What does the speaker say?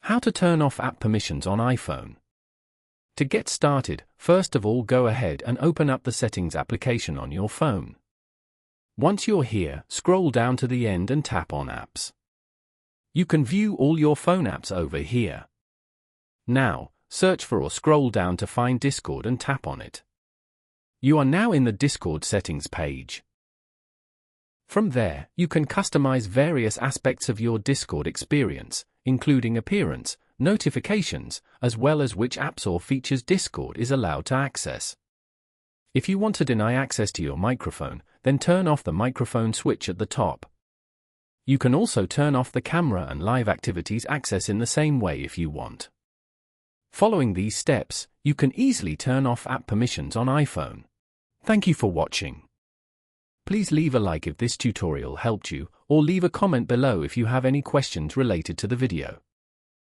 How to turn off app permissions on iPhone. To get started, first of all go ahead and open up the Settings application on your phone. Once you're here, scroll down to the end and tap on Apps. You can view all your phone apps over here. Now, search for or scroll down to find Discord and tap on it. You are now in the Discord settings page. From there, you can customize various aspects of your Discord experience, including appearance, notifications, as well as which apps or features Discord is allowed to access. If you want to deny access to your microphone, then turn off the microphone switch at the top. You can also turn off the camera and live activities access in the same way if you want. Following these steps, you can easily turn off app permissions on iPhone. Thank you for watching. Please leave a like if this tutorial helped you, or leave a comment below if you have any questions related to the video.